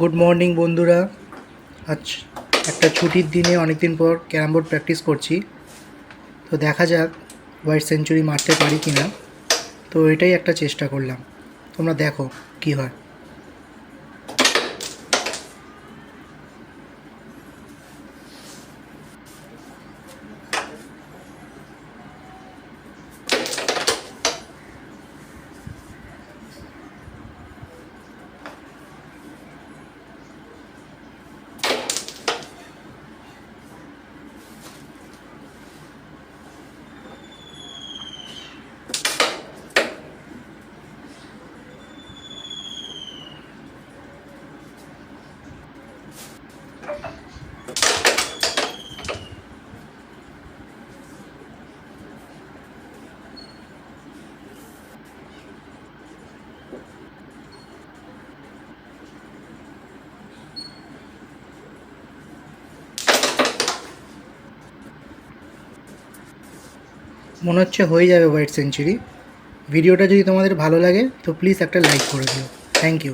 Good morning বন্ধুরা। আজ একটা ছুটির দিনে অনেক দিন পর ক্যারাম বোর্ড প্র্যাকটিস করছি। তো দেখা যাক হোয়াইট সেঞ্চুরি মারতে পারি কি না। তো এটাই একটা চেষ্টা করলাম, তোমরা দেখো কি হয়। মনে হচ্ছে হয়ে যাবে হোয়াইট সেঞ্চুরি। ভিডিওটা যদি তোমাদের ভালো লাগে তো প্লিজ একটা লাইক করে দিও। Thank you.